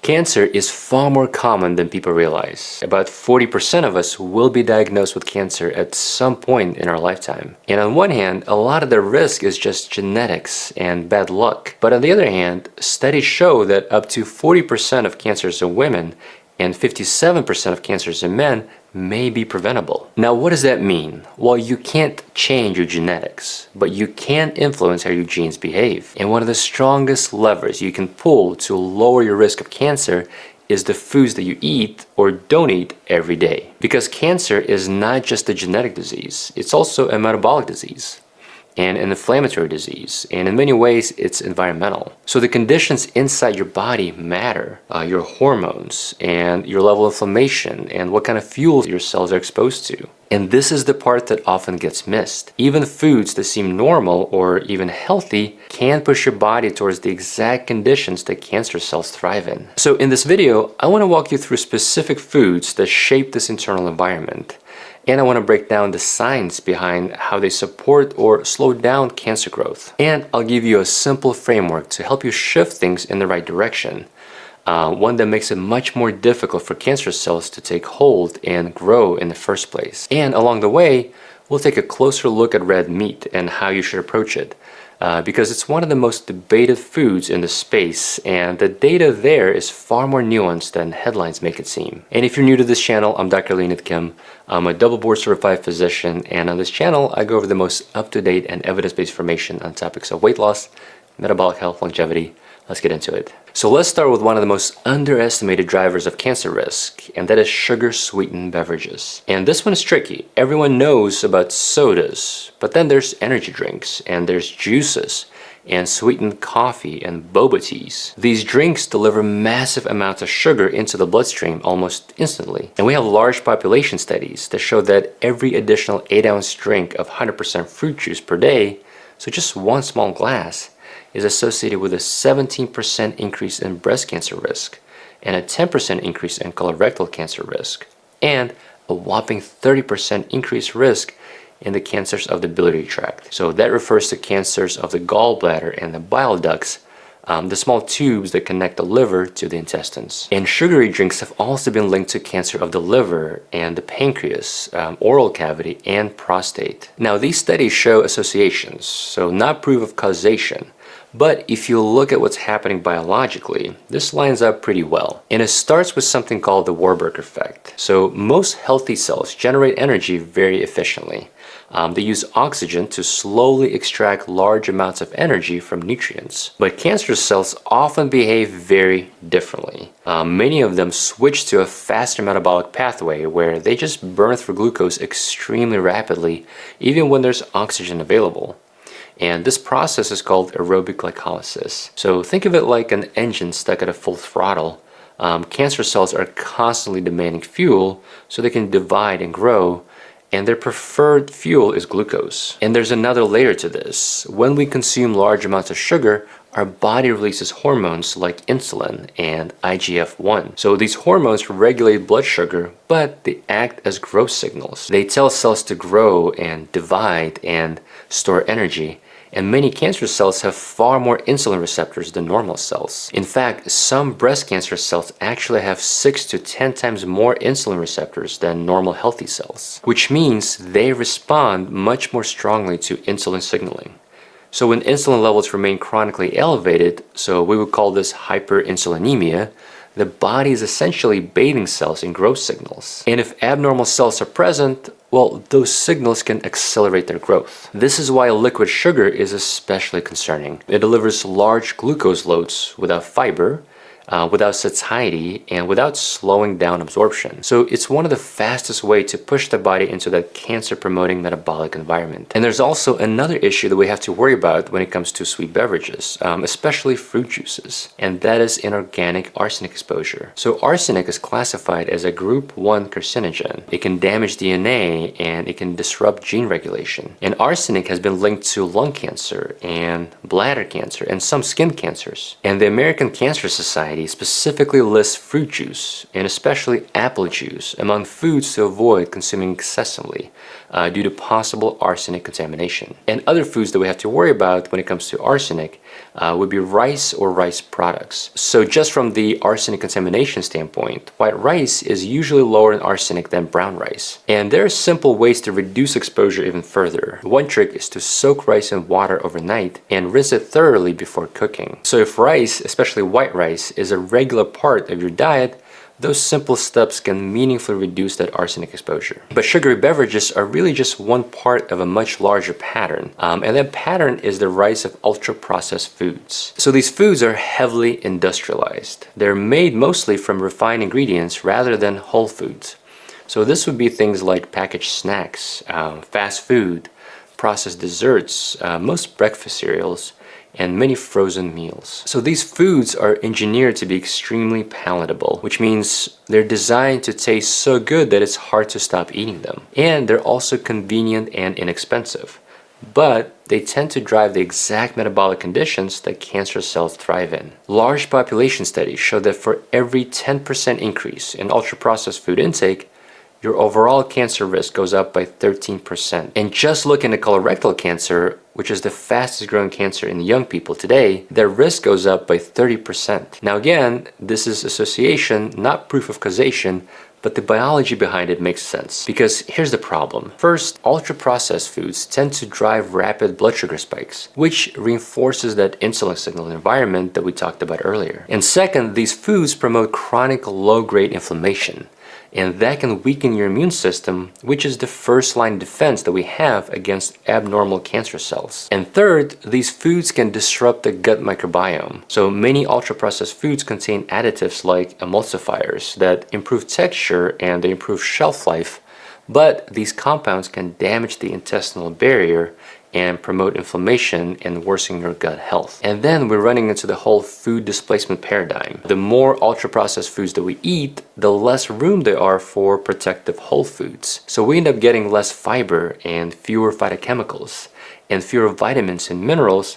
Cancer is far more common than people realize. About 40% of us will be diagnosed with cancer at some point in our lifetime. And on one hand, a lot of the risk is just genetics and bad luck. But on the other hand, studies show that up to 40% of cancers in women and 57% of cancers in men may be preventable. Now, what does that mean? Well, you can't change your genetics, but you can influence how your genes behave. And one of the strongest levers you can pull to lower your risk of cancer is the foods that you eat or don't eat every day. Because cancer is not just a genetic disease, it's also a metabolic disease and an inflammatory disease, and in many ways it's environmental. So the conditions inside your body matter, your hormones and your level of inflammation and what kind of fuels your cells are exposed to. And this is the part that often gets missed. Even foods that seem normal or even healthy can push your body towards the exact conditions that cancer cells thrive in. So in this video, I want to walk you through specific foods that shape this internal environment. And I want to break down the science behind how they support or slow down cancer growth. And I'll give you a simple framework to help you shift things in the right direction. One that makes it much more difficult for cancer cells to take hold and grow in the first place. And along the way, we'll take a closer look at red meat and how you should approach it. Because it's one of the most debated foods in the space, and the data there is far more nuanced than headlines make it seem. And if you're new to this channel, I'm Dr. Leonid Kim. I'm a double board certified physician, and on this channel, I go over the most up-to-date and evidence-based information on topics of weight loss, metabolic health, longevity. Let's get into it. So let's start with one of the most underestimated drivers of cancer risk, and that is sugar-sweetened beverages. And this one is tricky. Everyone knows about sodas, but then there's energy drinks, and there's juices, and sweetened coffee and boba teas. These drinks deliver massive amounts of sugar into the bloodstream almost instantly. And we have large population studies that show that every additional 8-ounce drink of 100% fruit juice per day, so just one small glass, is associated with a 17% increase in breast cancer risk and a 10% increase in colorectal cancer risk and a whopping 30% increased risk in the cancers of the biliary tract. So that refers to cancers of the gallbladder and the bile ducts, the small tubes that connect the liver to the intestines. And sugary drinks have also been linked to cancer of the liver and the pancreas, oral cavity, and prostate. Now, these studies show associations, so not proof of causation. But if you look at what's happening biologically, this lines up pretty well. And it starts with something called the Warburg effect. So most healthy cells generate energy very efficiently. They use oxygen to slowly extract large amounts of energy from nutrients. But cancer cells often behave very differently. Many of them switch to a faster metabolic pathway where they just burn through glucose extremely rapidly, even when there's oxygen available. And this process is called aerobic glycolysis. So think of it like an engine stuck at a full throttle. Cancer cells are constantly demanding fuel so they can divide and grow, and their preferred fuel is glucose. And there's another layer to this. When we consume large amounts of sugar, our body releases hormones like insulin and IGF-1. So these hormones regulate blood sugar, but they act as growth signals. They tell cells to grow and divide and store energy. And many cancer cells have far more insulin receptors than normal cells. In fact, some breast cancer cells actually have 6 to 10 times more insulin receptors than normal healthy cells, which means they respond much more strongly to insulin signaling. So when insulin levels remain chronically elevated, so we would call this hyperinsulinemia, the body is essentially bathing cells in growth signals. And if abnormal cells are present, well, those signals can accelerate their growth. This is why liquid sugar is especially concerning. It delivers large glucose loads without fiber, without satiety, and without slowing down absorption. So it's one of the fastest ways to push the body into that cancer-promoting metabolic environment. And there's also another issue that we have to worry about when it comes to sweet beverages, especially fruit juices, and that is inorganic arsenic exposure. So arsenic is classified as a group 1 carcinogen. It can damage DNA and it can disrupt gene regulation. And arsenic has been linked to lung cancer and bladder cancer and some skin cancers. And the American Cancer Society Society specifically lists fruit juice, and especially apple juice, among foods to avoid consuming excessively due to possible arsenic contamination. And other foods that we have to worry about when it comes to arsenic would be rice or rice products. So just from the arsenic contamination standpoint, white rice is usually lower in arsenic than brown rice. And there are simple ways to reduce exposure even further. One trick is to soak rice in water overnight and rinse it thoroughly before cooking. So if rice, especially white rice, is a regular part of your diet, those simple steps can meaningfully reduce that arsenic exposure. But sugary beverages are really just one part of a much larger pattern. And that pattern is the rise of ultra-processed foods. So these foods are heavily industrialized. They're made mostly from refined ingredients rather than whole foods. So this would be things like packaged snacks, fast food, processed desserts, most breakfast cereals, and many frozen meals. So these foods are engineered to be extremely palatable, which means they're designed to taste so good that it's hard to stop eating them. And they're also convenient and inexpensive. But they tend to drive the exact metabolic conditions that cancer cells thrive in. Large population studies show that for every 10% increase in ultra-processed food intake, your overall cancer risk goes up by 13%. And just looking at colorectal cancer, which is the fastest growing cancer in young people today, their risk goes up by 30%. Now again, this is association, not proof of causation, but the biology behind it makes sense. Because here's the problem. First, ultra-processed foods tend to drive rapid blood sugar spikes, which reinforces that insulin signal environment that we talked about earlier. And second, these foods promote chronic low-grade inflammation. And that can weaken your immune system, which is the first line defense that we have against abnormal cancer cells. And third, these foods can disrupt the gut microbiome. So many ultra-processed foods contain additives like emulsifiers that improve texture and they improve shelf life, but these compounds can damage the intestinal barrier and promote inflammation and worsen your gut health. And then we're running into the whole food displacement paradigm. The more ultra-processed foods that we eat, the less room there are for protective whole foods. So we end up getting less fiber and fewer phytochemicals and fewer vitamins and minerals,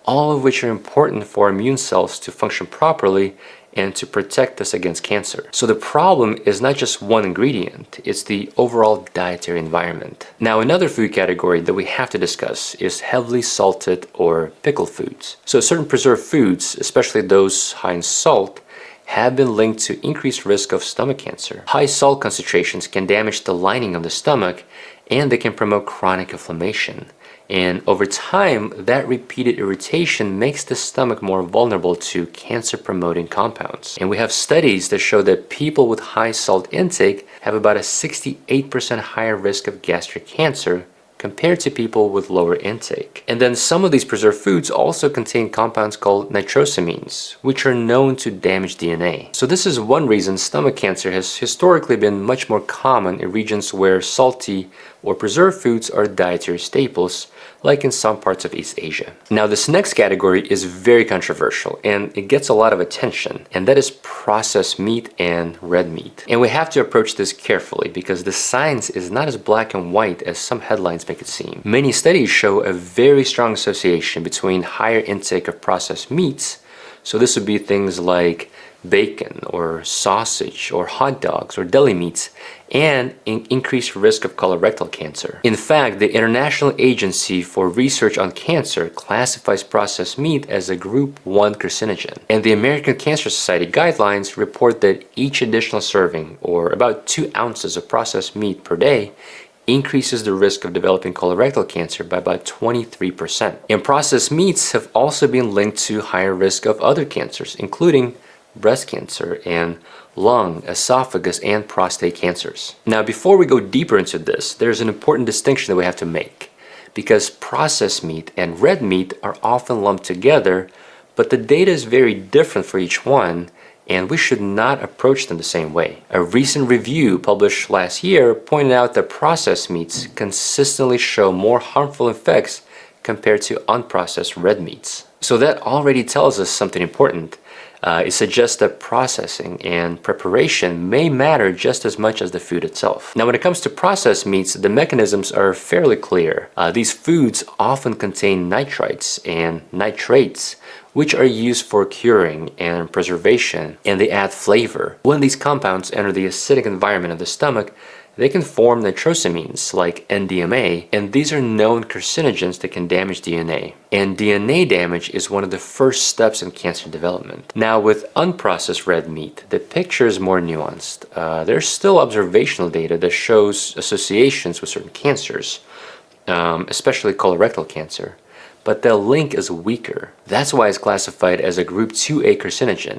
all of which are important for immune cells to function properly and to protect us against cancer. So the problem is not just one ingredient, it's the overall dietary environment. Now another food category that we have to discuss is heavily salted or pickled foods. So certain preserved foods, especially those high in salt, have been linked to increased risk of stomach cancer. High salt concentrations can damage the lining of the stomach and they can promote chronic inflammation. And over time, that repeated irritation makes the stomach more vulnerable to cancer-promoting compounds. And we have studies that show that people with high salt intake have about a 68% higher risk of gastric cancer compared to people with lower intake. And then some of these preserved foods also contain compounds called nitrosamines, which are known to damage DNA. So this is one reason stomach cancer has historically been much more common in regions where salty or preserved foods are dietary staples, like in some parts of East Asia. Now this next category is very controversial and it gets a lot of attention, and that is processed meat and red meat. And we have to approach this carefully because the science is not as black and white as some headlines make it seem. Many studies show a very strong association between higher intake of processed meats, so this would be things like bacon or sausage or hot dogs or deli meats, and increased risk of colorectal cancer. In fact, the International Agency for Research on Cancer classifies processed meat as a Group 1 carcinogen. And the American Cancer Society guidelines report that each additional serving, or about 2 ounces of processed meat per day, increases the risk of developing colorectal cancer by about 23%. And processed meats have also been linked to higher risk of other cancers, including breast cancer and lung, esophagus, and prostate cancers. Now, before we go deeper into this, there's an important distinction that we have to make, because processed meat and red meat are often lumped together, but the data is very different for each one, and we should not approach them the same way. A recent review published last year pointed out that processed meats consistently show more harmful effects compared to unprocessed red meats. So that already tells us something important. It suggests that processing and preparation may matter just as much as the food itself. Now, when it comes to processed meats, the mechanisms are fairly clear. These foods often contain nitrites and nitrates, which are used for curing and preservation, and they add flavor. When these compounds enter the acidic environment of the stomach, they can form nitrosamines like NDMA, and these are known carcinogens that can damage DNA. And DNA damage is one of the first steps in cancer development. Now, with unprocessed red meat, the picture is more nuanced. There's still observational data that shows associations with certain cancers, especially colorectal cancer, but the link is weaker. That's why it's classified as a group 2A carcinogen,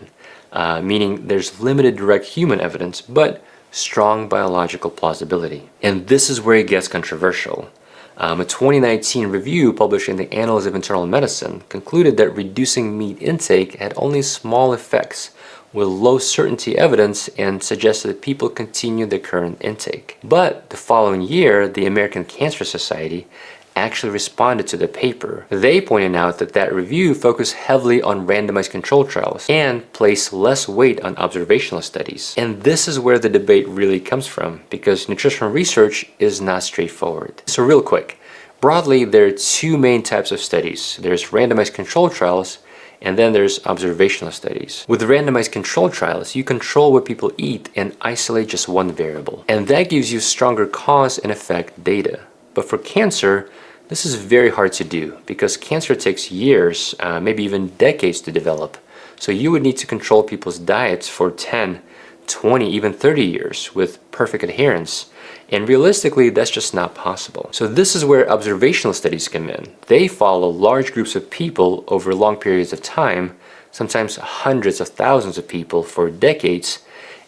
meaning there's limited direct human evidence, but strong biological plausibility. And this is where it gets controversial. A 2019 review published in the Annals of Internal Medicine concluded that reducing meat intake had only small effects with low certainty evidence and suggested that people continue their current intake. But the following year, the American Cancer Society actually responded to the paper. They pointed out that that review focused heavily on randomized control trials and placed less weight on observational studies. And this is where the debate really comes from, because nutritional research is not straightforward. So real quick, broadly, there are two main types of studies. There's randomized control trials, and then there's observational studies. With randomized control trials, you control what people eat and isolate just one variable. And that gives you stronger cause and effect data. But for cancer, this is very hard to do because cancer takes years, maybe even decades to develop. So you would need to control people's diets for 10, 20, even 30 years with perfect adherence. And realistically, that's just not possible. So this is where observational studies come in. They follow large groups of people over long periods of time, sometimes hundreds of thousands of people for decades,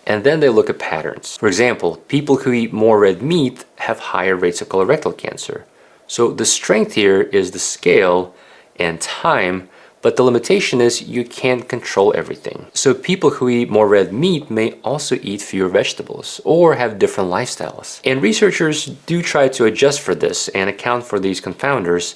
and then they look at patterns. For example, people who eat more red meat have higher rates of colorectal cancer. So the strength here is the scale and time, but the limitation is you can't control everything. So people who eat more red meat may also eat fewer vegetables or have different lifestyles. And researchers do try to adjust for this and account for these confounders,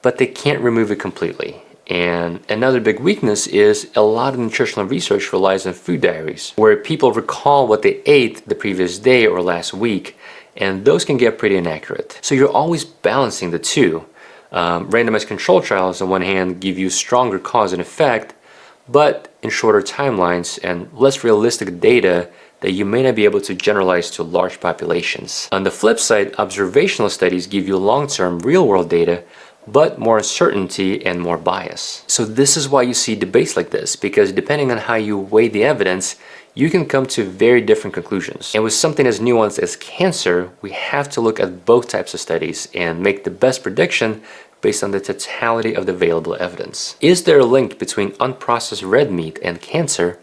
but they can't remove it completely. And another big weakness is a lot of nutritional research relies on food diaries, where people recall what they ate the previous day or last week, and those can get pretty inaccurate. So you're always balancing the two. Randomized control trials on one hand give you stronger cause and effect, but in shorter timelines and less realistic data that you may not be able to generalize to large populations. On the flip side, observational studies give you long-term real-world data, but more uncertainty and more bias. So this is why you see debates like this, because depending on how you weigh the evidence, you can come to very different conclusions. And with something as nuanced as cancer, we have to look at both types of studies and make the best prediction based on the totality of the available evidence. Is there a link between unprocessed red meat and cancer?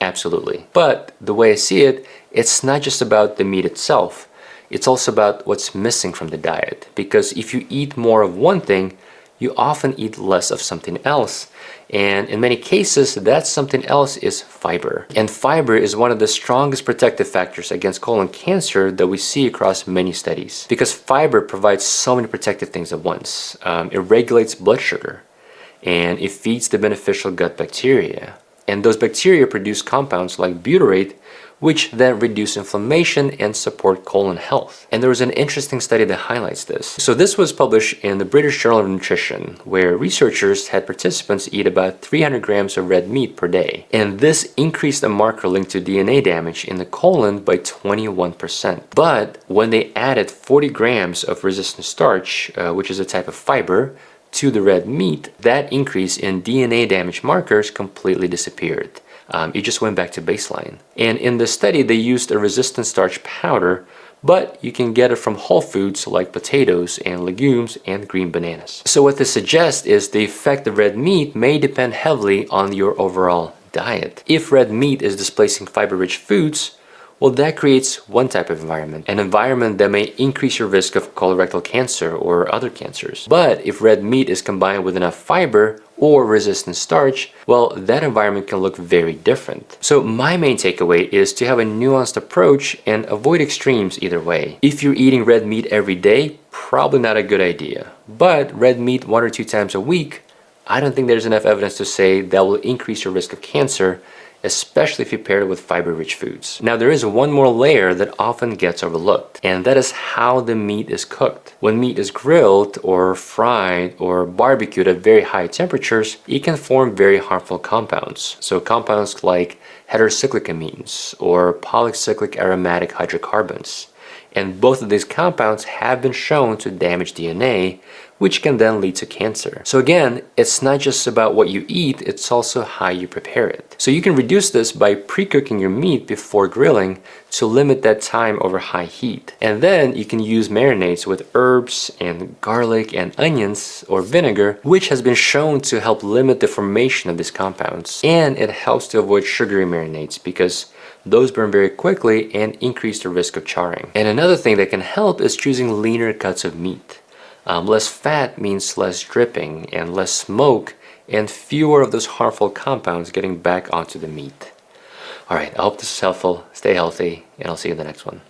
Absolutely. But the way I see it, it's not just about the meat itself. It's also about what's missing from the diet. Because if you eat more of one thing, you often eat less of something else. And in many cases, that something else is fiber. And fiber is one of the strongest protective factors against colon cancer that we see across many studies. Because fiber provides so many protective things at once. It regulates blood sugar, and it feeds the beneficial gut bacteria. And those bacteria produce compounds like butyrate, which then reduce inflammation and support colon health. And there was an interesting study that highlights this. So this was published in the British Journal of Nutrition, where researchers had participants eat about 300 grams of red meat per day. And this increased a marker linked to DNA damage in the colon by 21%. But when they added 40 grams of resistant starch, which is a type of fiber, to the red meat, that increase in DNA damage markers completely disappeared. It just went back to baseline. And in the study, they used a resistant starch powder, but you can get it from whole foods like potatoes and legumes and green bananas. So what this suggests is the effect of red meat may depend heavily on your overall diet. If red meat is displacing fiber-rich foods, well, that creates one type of environment, an environment that may increase your risk of colorectal cancer or other cancers. But if red meat is combined with enough fiber or resistant starch, well, that environment can look very different. So my main takeaway is to have a nuanced approach and avoid extremes either way. If you're eating red meat every day, probably not a good idea. But red meat 1 or 2 times a week, I don't think there's enough evidence to say that will increase your risk of cancer, especially if you pair it with fiber-rich foods. Now, there is one more layer that often gets overlooked, and that is how the meat is cooked. When meat is grilled or fried or barbecued at very high temperatures, it can form very harmful compounds. So compounds like heterocyclic amines or polycyclic aromatic hydrocarbons. And both of these compounds have been shown to damage DNA, which can then lead to cancer. So again, it's not just about what you eat, it's also how you prepare it. So you can reduce this by pre-cooking your meat before grilling to limit that time over high heat. And then you can use marinades with herbs and garlic and onions or vinegar, which has been shown to help limit the formation of these compounds. And it helps to avoid sugary marinades because those burn very quickly and increase the risk of charring. And another thing that can help is choosing leaner cuts of meat. Less fat means less dripping and less smoke and fewer of those harmful compounds getting back onto the meat. Alright, I hope this is helpful. Stay healthy, and I'll see you in the next one.